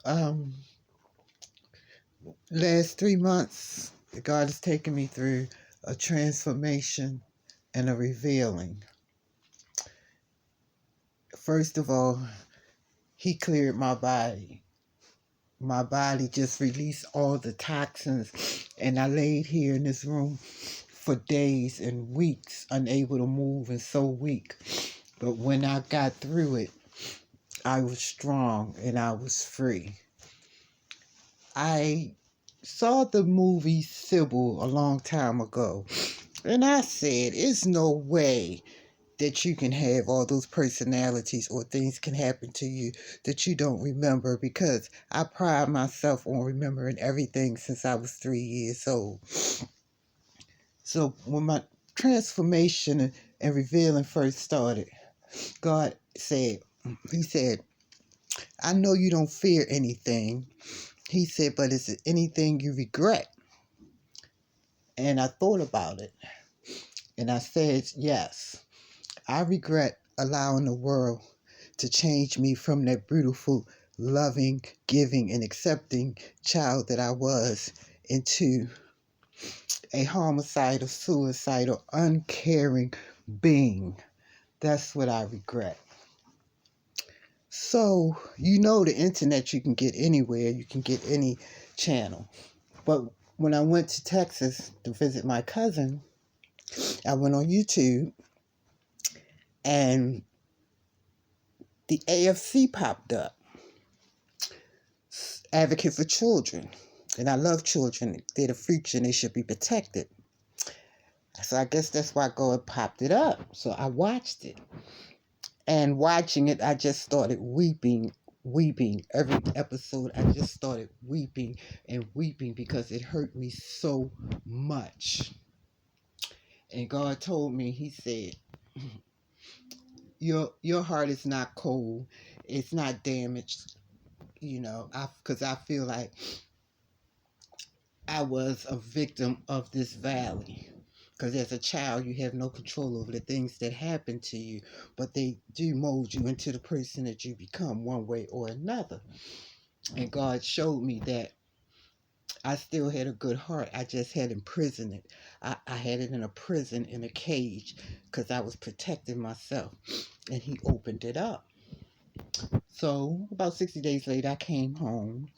Um, Last 3 months, God has taken me through a transformation and a revealing. First of all, He cleared my body. My body just released all the toxins, and I laid here in this room for days and weeks, unable to move and so weak. But when I got through it, I was strong and I was free. I saw the movie Sybil a long time ago, and I said, "It's no way that you can have all those personalities or things can happen to you that you don't remember," because I pride myself on remembering everything since I was 3 years old. So when my transformation and revealing first started, God said, He said, "I know you don't fear anything." He said, "But is it anything you regret?" And I thought about it, and I said, yes. I regret allowing the world to change me from that beautiful, loving, giving, and accepting child that I was into a homicidal, suicidal, uncaring being. That's what I regret. So, the internet, you can get anywhere, you can get any channel. But when I went to Texas to visit my cousin, I went on YouTube and the AFC popped up, Advocate for Children. And I love children. They're the future and they should be protected. So I guess that's why God popped it up. So I watched it. And watching it, I just started weeping. Every episode, I just started weeping and weeping because it hurt me so much. And God told me, He said, your heart is not cold. It's not damaged. Because I feel like I was a victim of this valley. Because as a child, you have no control over the things that happen to you, but they do mold you into the person that you become one way or another. And God showed me that I still had a good heart. I just had imprisoned it. I had it in a prison, in a cage, because I was protecting myself. And He opened it up. So about 60 days later, I came home.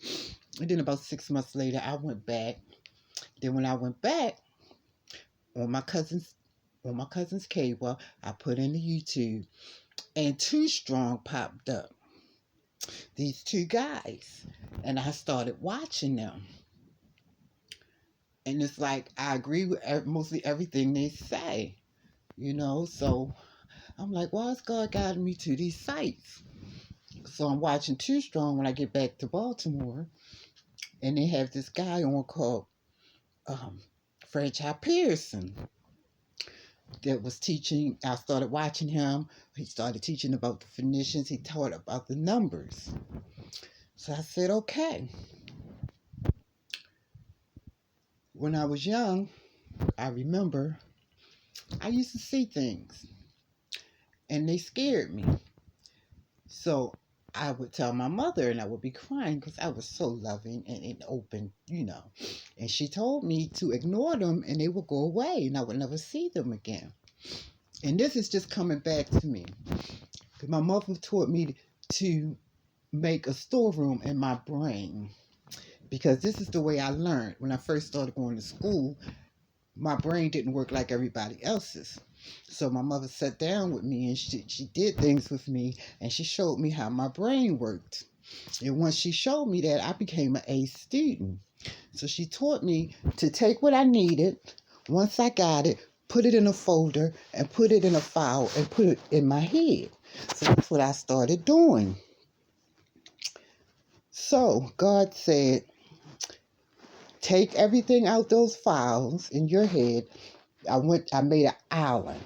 And then about 6 months later, I went back. Then when I went back, on my cousin's cable, I put in the YouTube, and Too Strong popped up. These two guys, and I started watching them, and it's like I agree with mostly everything they say, So I'm like, why is God guiding me to these sites? So I'm watching Too Strong when I get back to Baltimore, and they have this guy on called Franchise Pearson that was teaching. I started watching him. He started teaching about the Phoenicians. He taught about the numbers. So I said, okay. When I was young, I remember I used to see things and they scared me. So I would tell my mother and I would be crying because I was so loving and open, And she told me to ignore them and they would go away and I would never see them again. And this is just coming back to me. Because my mother taught me to make a storeroom in my brain. Because this is the way I learned. When I first started going to school, my brain didn't work like everybody else's. So my mother sat down with me and she did things with me and she showed me how my brain worked. And once she showed me that, I became an A student. So she taught me to take what I needed, once I got it, put it in a folder and put it in a file and put it in my head. So that's what I started doing. So God said, take everything out those files in your head. I made an island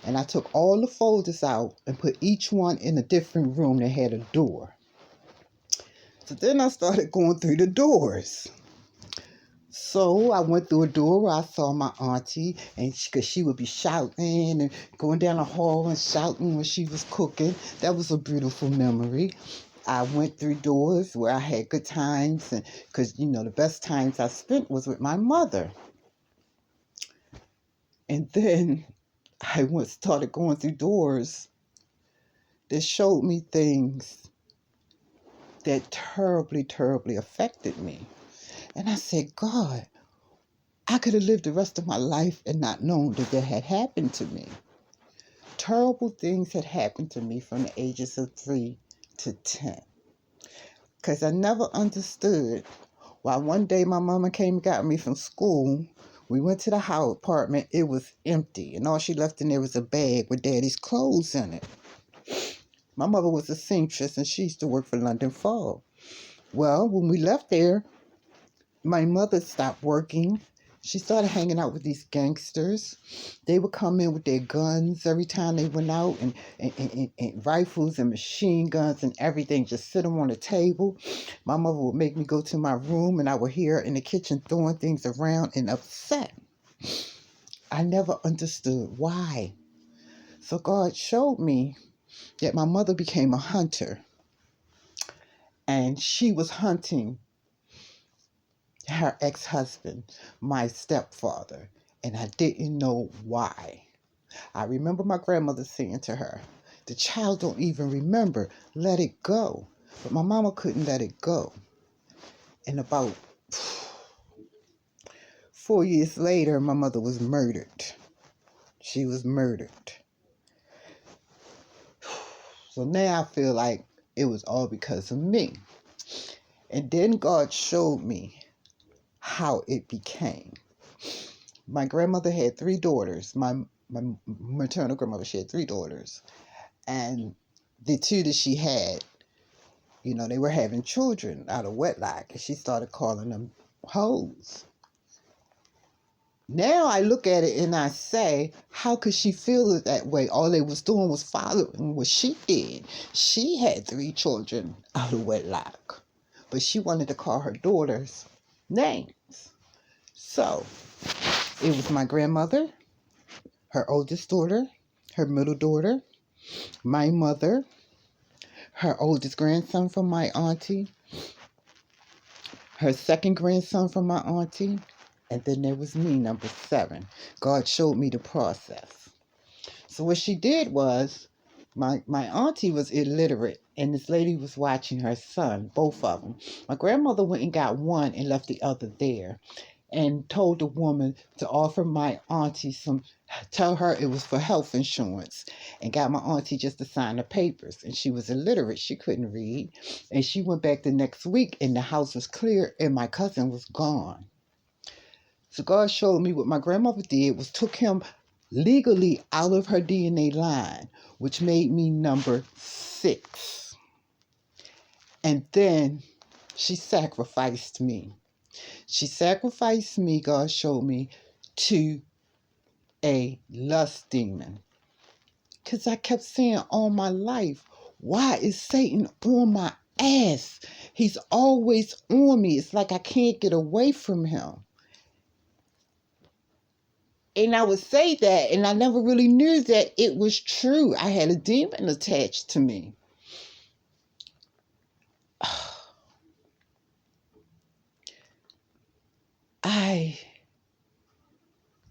and I took all the folders out and put each one in a different room that had a door. So then I started going through the doors. So I went through a door where I saw my auntie, and because she would be shouting and going down the hall and shouting when she was cooking. That was a beautiful memory. I went through doors where I had good times, and because the best times I spent was with my mother. And then I started going through doors that showed me things that terribly, terribly affected me. And I said, God, I could have lived the rest of my life and not known that had happened to me. Terrible things had happened to me from the ages of 3 to 10. Because I never understood why one day my mama came and got me from school. We went to the house apartment. It was empty. And all she left in there was a bag with daddy's clothes in it. My mother was a seamstress and she used to work for London Fog. Well, when we left there, my mother stopped working. She started hanging out with these gangsters. They would come in with their guns every time they went out, and rifles and machine guns and everything, just sit them on the table. My mother would make me go to my room, and I would hear her in the kitchen throwing things around and upset. I never understood why. So God showed me that my mother became a hunter, and she was hunting her ex-husband, my stepfather, and I didn't know why. I remember my grandmother saying to her, the child don't even remember, let it go. But my mama couldn't let it go. And about 4 years later, my mother was murdered. She was murdered. So now I feel like it was all because of me. And then God showed me how it became. My grandmother had 3 daughters. My maternal grandmother, she had 3 daughters. And the 2 that she had, they were having children out of wedlock. And she started calling them hoes. Now I look at it and I say, how could she feel it that way? All they was doing was following what she did. She had 3 children out of wedlock. But she wanted to call her daughters names. So it was my grandmother, her oldest daughter, her middle daughter, my mother, her oldest grandson from my auntie, her second grandson from my auntie, and then there was me, number 7. God showed me the process. So what she did was, my auntie was illiterate, and this lady was watching her son, both of them. My grandmother went and got one and left the other there, and told the woman to offer my auntie tell her it was for health insurance, and got my auntie just to sign the papers. And she was illiterate, she couldn't read. And she went back the next week and the house was clear and my cousin was gone. So God showed me what my grandmother did was took him legally out of her DNA line, which made me number 6. And then she sacrificed me. She sacrificed me, God showed me, to a lust demon. Because I kept saying all my life, why is Satan on my ass? He's always on me. It's like I can't get away from him. And I would say that, and I never really knew that it was true. I had a demon attached to me.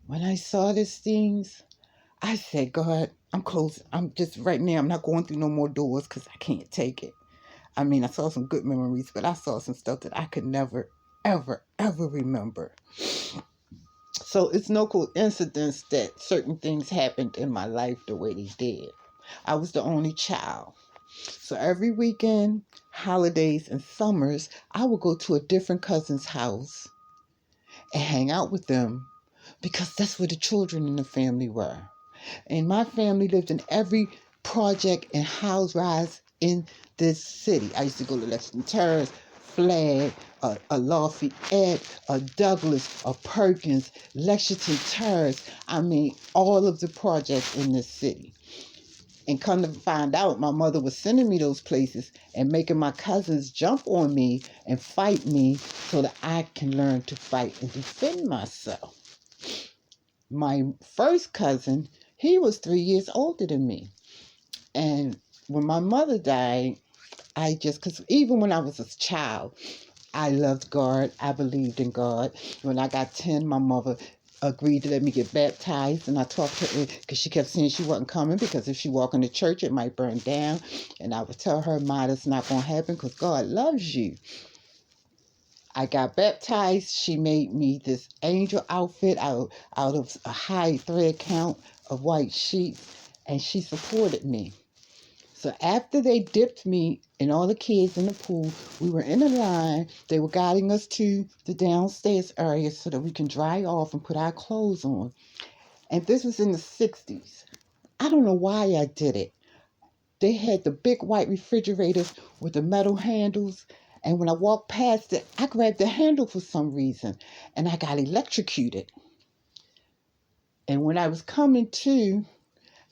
When I saw these things, I said, God, I'm closing. I'm just right now, I'm not going through no more doors because I can't take it. I mean, I saw some good memories, but I saw some stuff that I could never, ever, ever remember. So it's no coincidence that certain things happened in my life the way they did. I was the only child. So every weekend, holidays, and summers, I would go to a different cousin's house and hang out with them because that's where the children in the family were. And my family lived in every project and house rise in this city. I used to go to Lexington Terrace, Flag, a Lafayette, a Douglas, a Perkins, Lexington Terrace. I mean, all of the projects in this city. And come to find out, my mother was sending me those places and making my cousins jump on me and fight me so that I can learn to fight and defend myself. My first cousin, he was 3 years older than me. And when my mother died, Because even when I was a child, I loved God. I believed in God. When I got 10, my mother agreed to let me get baptized, and I talked to her because she kept saying she wasn't coming because if she walked in the church, it might burn down. And I would tell her, Ma, that's not going to happen because God loves you. I got baptized. She made me this angel outfit out of a high thread count of white sheets, and she supported me. So after they dipped me and all the kids in the pool, we were in a line. They were guiding us to the downstairs area so that we can dry off and put our clothes on. And this was in the 60s. I don't know why I did it. They had the big white refrigerators with the metal handles. And when I walked past it, I grabbed the handle for some reason and I got electrocuted. And when I was coming to,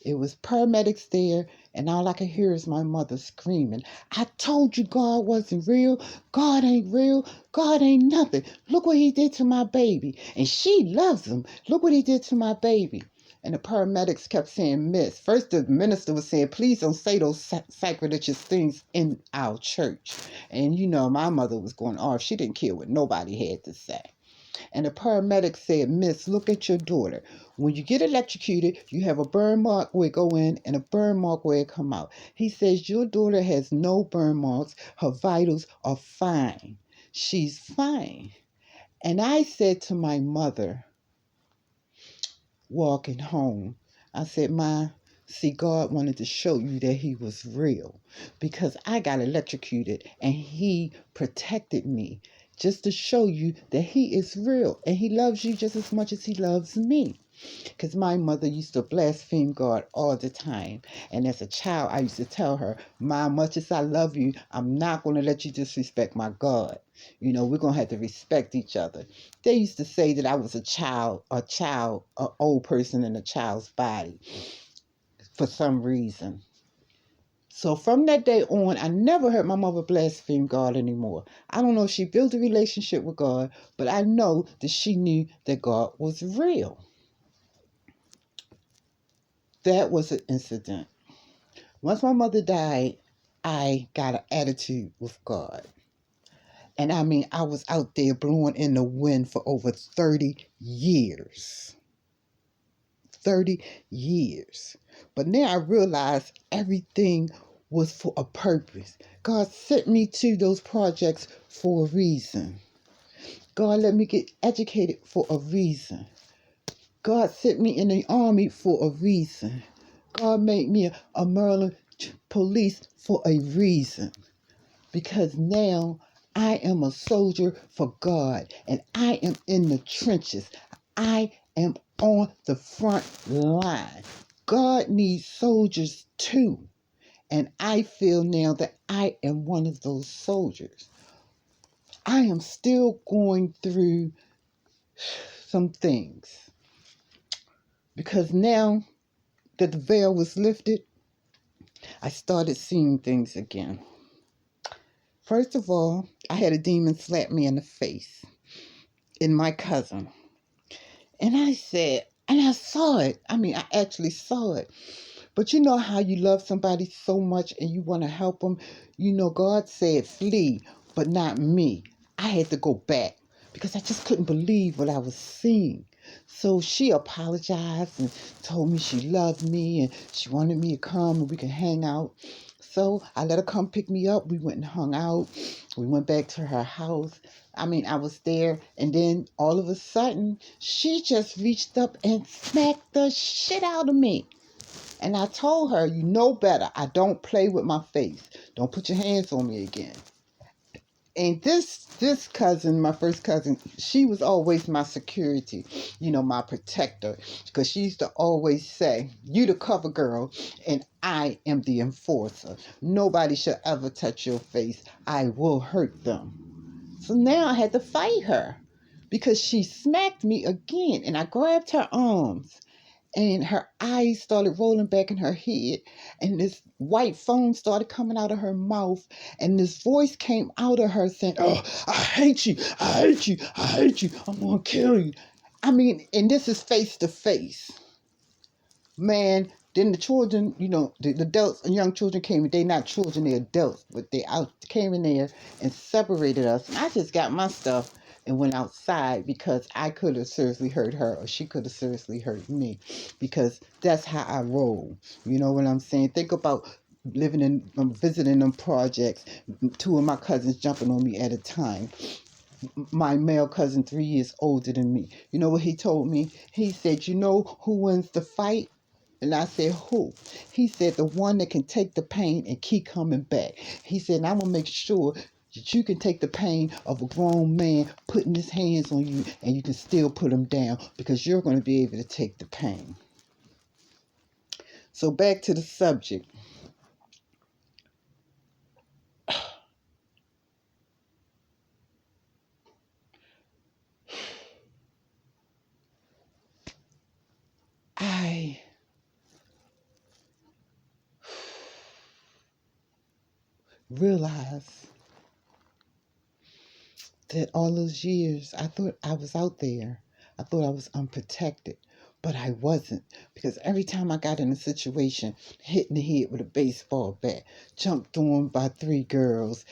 it was paramedics there, and all I could hear is my mother screaming, I told you God wasn't real. God ain't real. God ain't nothing. Look what he did to my baby. And she loves him. Look what he did to my baby. And the paramedics kept saying, Miss. First, the minister was saying, please don't say those sacrilegious things in our church. And you know, my mother was going off. She didn't care what nobody had to say. And the paramedic said, Miss, look at your daughter. When you get electrocuted, you have a burn mark where it go in and a burn mark where it come out. He says, your daughter has no burn marks. Her vitals are fine. She's fine. And I said to my mother, walking home, I said, Ma, see, God wanted to show you that he was real because I got electrocuted and he protected me just to show you that he is real and he loves you just as much as he loves me. Because my mother used to blaspheme God all the time. And as a child, I used to tell her, Ma, much as I love you, I'm not going to let you disrespect my God. You know, we're going to have to respect each other. They used to say that I was an old person in a child's body for some reason. So from that day on, I never heard my mother blaspheme God anymore. I don't know if she built a relationship with God, but I know that she knew that God was real. That was an incident. Once my mother died, I got an attitude with God. And I mean, I was out there blowing in the wind for over 30 years. 30 years. But now I realize everything was for a purpose. God sent me to those projects for a reason. God let me get educated for a reason. God sent me in the army for a reason. God made me a Maryland police for a reason. Because now I am a soldier for God and I am in the trenches. I am on the front line. God needs soldiers too. And I feel now that I am one of those soldiers. I am still going through some things. Because now that the veil was lifted, I started seeing things again. First of all, I had a demon slap me in the face in my cousin. And I said, and I saw it. I mean, I actually saw it. But you know how you love somebody so much and you want to help them? You know, God said flee, but not me. I had to go back because I just couldn't believe what I was seeing. So she apologized and told me she loved me and she wanted me to come and we could hang out. So I let her come pick me up. We went and hung out. We went back to her house. I mean, I was there, and then all of a sudden, she just reached up and smacked the shit out of me. And I told her, you know better. I don't play with my face. Don't put your hands on me again. And this cousin, my first cousin, she was always my security, you know, my protector. Because she used to always say, you the cover girl, and I am the enforcer. Nobody should ever touch your face. I will hurt them. So now I had to fight her because she smacked me again. And I grabbed her arms. And her eyes started rolling back in her head, and this white foam started coming out of her mouth, and this voice came out of her saying, oh, I hate you, I hate you, I hate you, I'm gonna kill you. I mean, and this is face to face. Man, Then the children, the adults and young children came in. They not children, they're adults, but they out came in there and separated us. And I just got my stuff and went outside because I could have seriously hurt her or she could have seriously hurt me because that's how I roll. You know what I'm saying? Think about visiting them projects, two of my cousins jumping on me at a time. My male cousin 3 years older than me. You know what he told me? He said, you know who wins the fight? And I said, who? He said, the one that can take the pain and keep coming back. He said, and I'm going to make sure that you can take the pain of a grown man putting his hands on you and you can still put him down because you're going to be able to take the pain. So back to the subject. I realized that all those years I thought I was out there. I thought I was unprotected, but I wasn't because every time I got in a situation, hit in the head with a baseball bat, jumped on by 3 girls,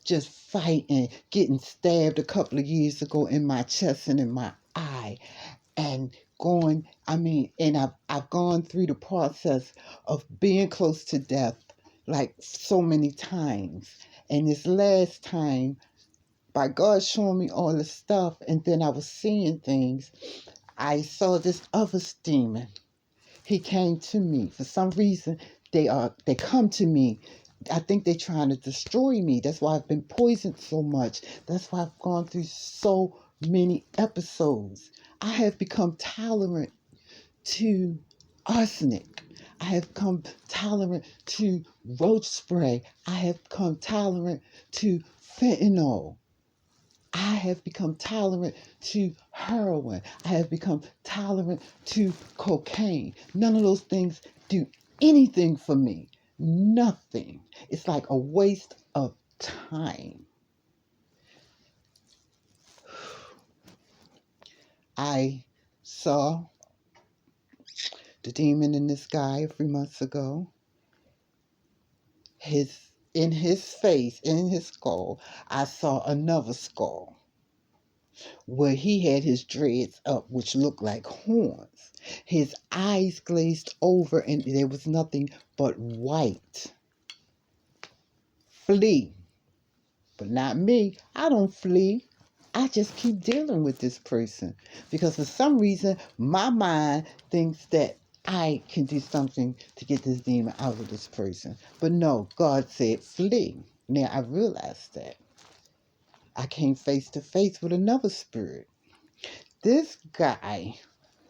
just fighting, getting stabbed a couple of years ago in my chest and in my eye, and I've gone through the process of being close to death like so many times. And this last time, by God showing me all this stuff, and then I was seeing things, I saw this other demon. He came to me. For some reason, they come to me. I think they're trying to destroy me. That's why I've been poisoned so much. That's why I've gone through so many episodes. I have become tolerant to arsenic. I have become tolerant to roach spray. I have become tolerant to fentanyl. I have become tolerant to heroin. I have become tolerant to cocaine. None of those things do anything for me. Nothing. It's like a waste of time. I saw the demon in this guy a few months ago. In his face, in his skull, I saw another skull where he had his dreads up, which looked like horns. His eyes glazed over, and there was nothing but white. Flee. But not me. I don't flee. I just keep dealing with this person because for some reason my mind thinks that I can do something to get this demon out of this person. But no, God said flee. Now I realized that. I came face to face with another spirit. This guy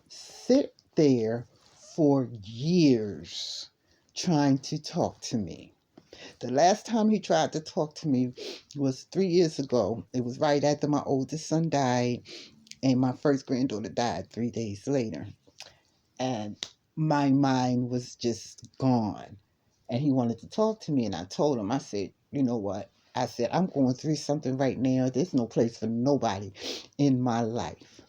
sit there for years trying to talk to me. The last time he tried to talk to me was 3 years ago. It was right after my oldest son died and my first granddaughter died 3 days later. And my mind was just gone. And he wanted to talk to me, and I told him, I said, you know what? I said, I'm going through something right now. There's no place for nobody in my life.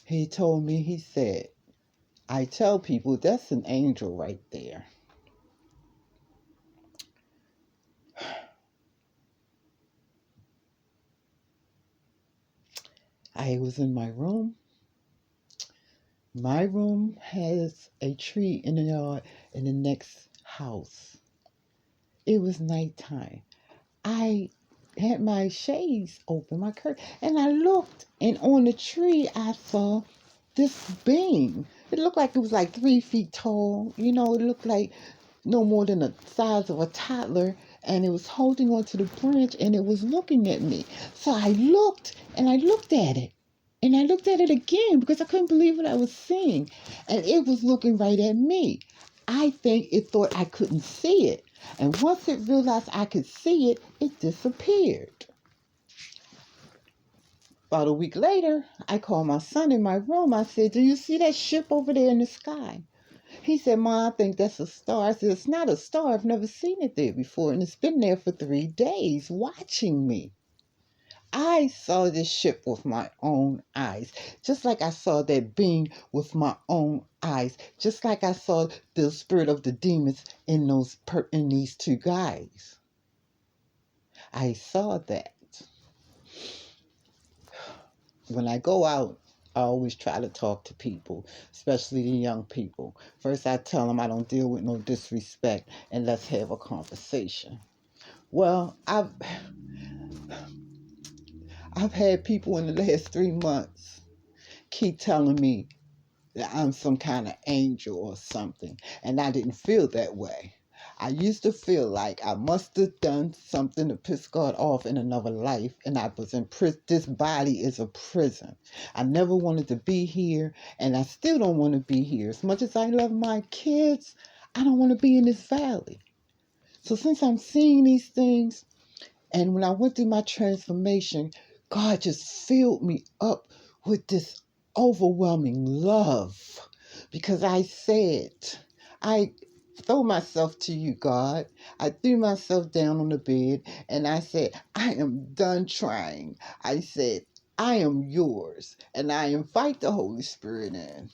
He told me, he said, I tell people that's an angel right there. I was in my room. My room has a tree in the yard in the next house. It was nighttime. I had my shades open, my curtain, and I looked, and on the tree I saw this being. It looked like it was like 3 feet tall. It looked like no more than the size of a toddler, and it was holding onto the branch, and it was looking at me. So I looked, and I looked at it. And I looked at it again because I couldn't believe what I was seeing. And it was looking right at me. I think it thought I couldn't see it. And once it realized I could see it, it disappeared. About a week later, I called my son in my room. I said, do you see that ship over there in the sky? He said, Mom, I think that's a star. I said, it's not a star. I've never seen it there before. And it's been there for 3 days watching me. I saw this ship with my own eyes, just like I saw that being with my own eyes, just like I saw the spirit of the demons in these two guys. I saw that. When I go out, I always try to talk to people, especially the young people. First, I tell them I don't deal with no disrespect, and let's have a conversation. Well, I've had people in the last 3 months keep telling me that I'm some kind of angel or something, and I didn't feel that way. I used to feel like I must have done something to piss God off in another life, and I was in prison. This body is a prison. I never wanted to be here, and I still don't want to be here. As much as I love my kids, I don't want to be in this valley. So since I'm seeing these things, and when I went through my transformation, God just filled me up with this overwhelming love, because I said, I throw myself to you, God. I threw myself down on the bed and I said, I am done trying. I said, I am yours. And I invite the Holy Spirit in.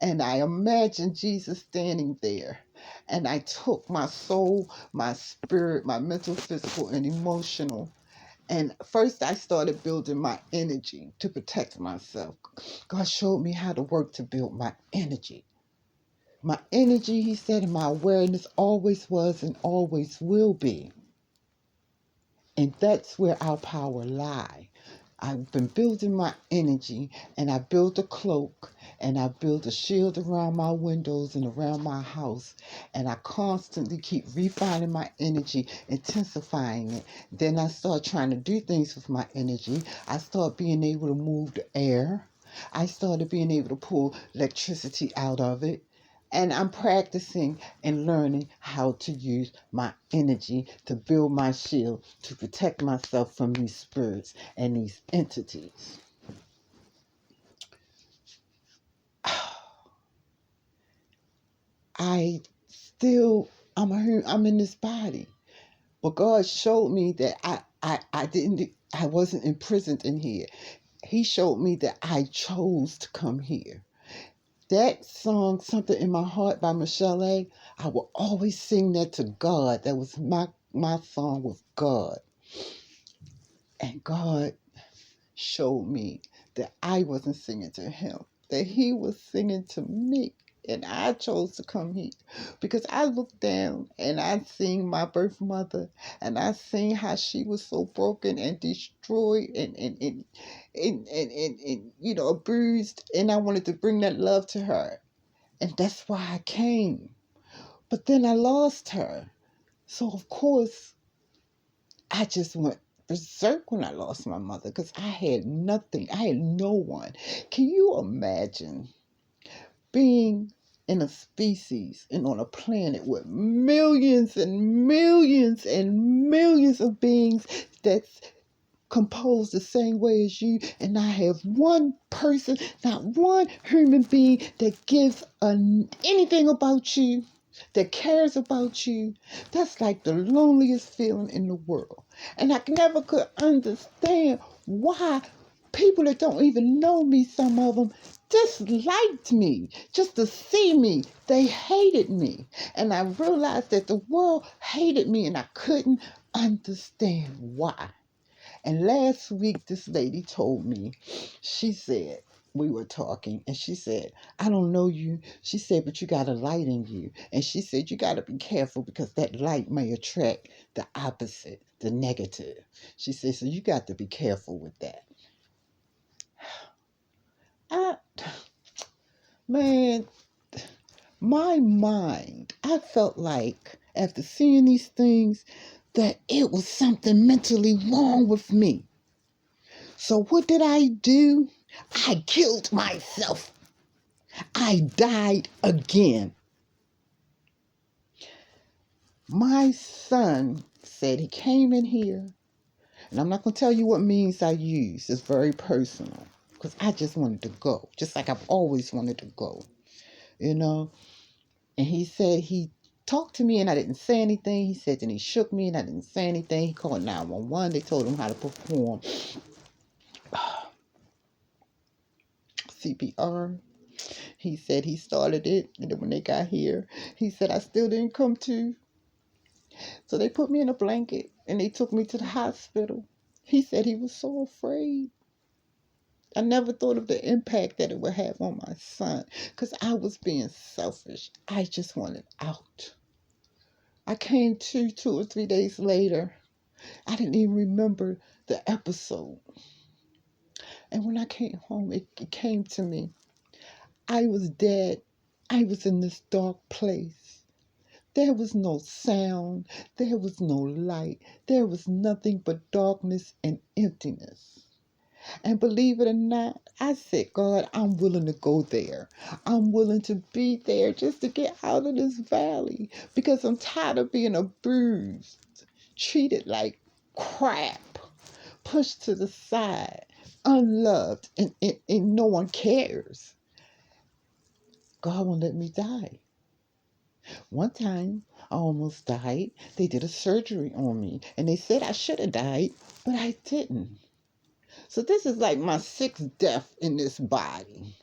And I imagined Jesus standing there. And I took my soul, my spirit, my mental, physical, and emotional. And first I started building my energy to protect myself. God showed me how to work to build my energy. My energy, he said, and my awareness always was and always will be. And that's where our power lies. I've been building my energy, and I built a cloak, and I built a shield around my windows and around my house, and I constantly keep refining my energy, intensifying it. Then I start trying to do things with my energy. I start being able to move the air. I started being able to pull electricity out of it. And I'm practicing and learning how to use my energy to build my shield to protect myself from these spirits and these entities. I still, I'm in this body. But God showed me that I wasn't imprisoned in here. He showed me that I chose to come here. That song, Something in My Heart by Michelle A., I will always sing that to God. That was my song with God. And God showed me that I wasn't singing to him, that he was singing to me. And I chose to come here because I looked down and I seen my birth mother, and I seen how she was so broken and destroyed and you know, bruised. And I wanted to bring that love to her. And that's why I came. But then I lost her. So, of course, I just went berserk when I lost my mother because I had nothing. I had no one. Can you imagine being in a species and on a planet with millions and millions and millions of beings that's composed the same way as you, and I have one person, not one human being that gives anything about you, that cares about you? That's like the loneliest feeling in the world. And I never could understand why people that don't even know me, some of them, disliked me just to see me. They hated me. And I realized that the world hated me, and I couldn't understand why. And last week, this lady told me, she said, we were talking, and she said, I don't know you. She said, but you got a light in you. And she said, you got to be careful because that light may attract the opposite, the negative. She said, so you got to be careful with that. I, man, my mind, I felt like after seeing these things that it was something mentally wrong with me. So what did I do? I killed myself. I died again. My son said he came in here, and I'm not going to tell you what means I used. It's very personal because I just wanted to go, just like I've always wanted to go, you know. And he said he talked to me and I didn't say anything. He said, then he shook me and I didn't say anything. He called 911. They told him how to perform CPR. He said he started it, and then when they got here, he said I still didn't come to. So they put me in a blanket and they took me to the hospital. He said he was so afraid. I never thought of the impact that it would have on my son because I was being selfish. I just wanted out. I came to 2 or 3 days later. I didn't even remember the episode. And when I came home, it came to me. I was dead. I was in this dark place. There was no sound. There was no light. There was nothing but darkness and emptiness. And believe it or not, I said, God, I'm willing to go there. I'm willing to be there just to get out of this valley because I'm tired of being abused, treated like crap, pushed to the side, unloved, and no one cares. God won't let me die. One time, I almost died. They did a surgery on me, and they said I should have died, but I didn't. So this is like my sixth death in this body.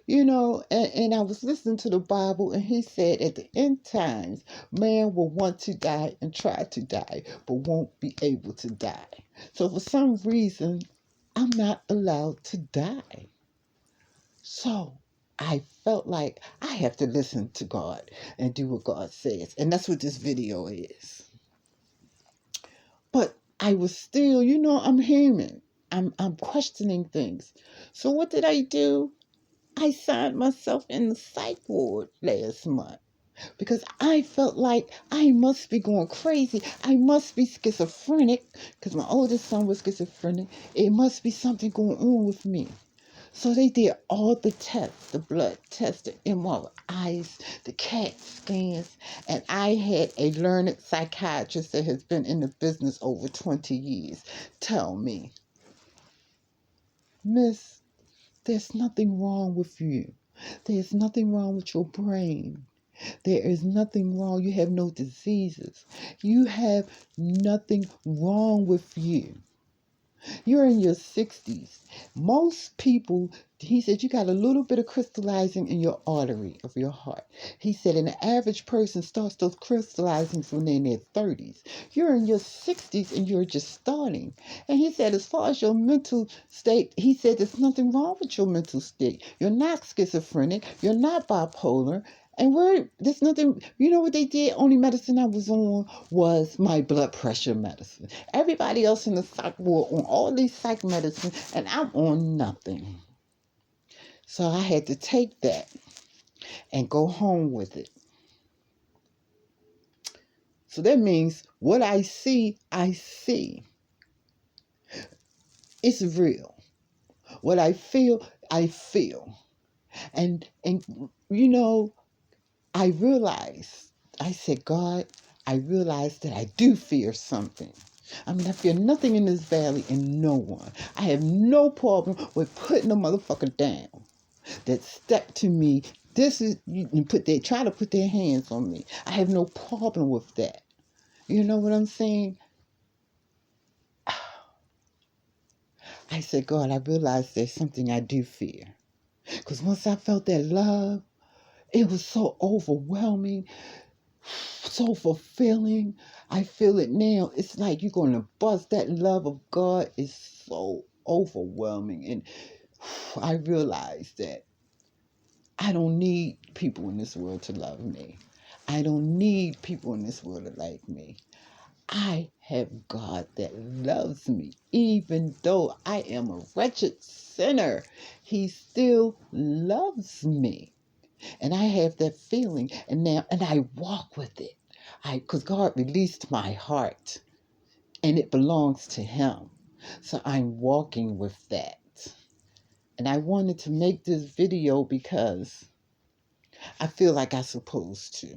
And I was listening to the Bible, and he said at the end times, man will want to die and try to die, but won't be able to die. So for some reason, I'm not allowed to die. So I felt like I have to listen to God and do what God says. And that's what this video is. But I was still, I'm human. I'm questioning things. So what did I do? I signed myself in the psych ward last month because I felt like I must be going crazy. I must be schizophrenic because my oldest son was schizophrenic. It must be something going on with me. So they did all the tests, the blood tests, the MRIs, the CAT scans, and I had a learned psychiatrist that has been in the business over 20 years tell me, Miss, there's nothing wrong with you. There's nothing wrong with your brain. There is nothing wrong. You have no diseases. You have nothing wrong with you. You're in your 60s. Most people, he said, you got a little bit of crystallizing in your artery of your heart. He said, an average person starts those crystallizing when they're in their 30s. You're in your 60s and you're just starting. And he said, as far as your mental state, he said, there's nothing wrong with your mental state. You're not schizophrenic. You're not bipolar. And there's nothing, what they did? Only medicine I was on was my blood pressure medicine. Everybody else in the psych ward on all these psych medicine, and I'm on nothing. So I had to take that and go home with it. So that means what I see. It's real. What I feel. And I realized, I said, God, I realized that I do fear something. I mean, I fear nothing in this valley and no one. I have no problem with putting a motherfucker down that step to me. This is, try to put their hands on me. I have no problem with that. You know what I'm saying? I said, God, I realized there's something I do fear. Because once I felt that love, it was so overwhelming, so fulfilling. I feel it now. It's like you're going to bust. That love of God is so overwhelming. And I realized that I don't need people in this world to love me. I don't need people in this world to like me. I have God that loves me. Even though I am a wretched sinner, He still loves me. And I have that feeling, and I walk with it. Because God released my heart, and it belongs to Him. So I'm walking with that. And I wanted to make this video because I feel like I'm supposed to.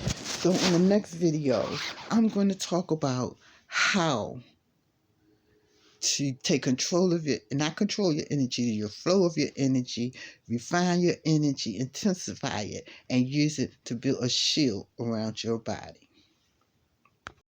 So in the next video, I'm going to talk about how to take control of it, and not control your energy, your flow of your energy, refine your energy, intensify it, and use it to build a shield around your body.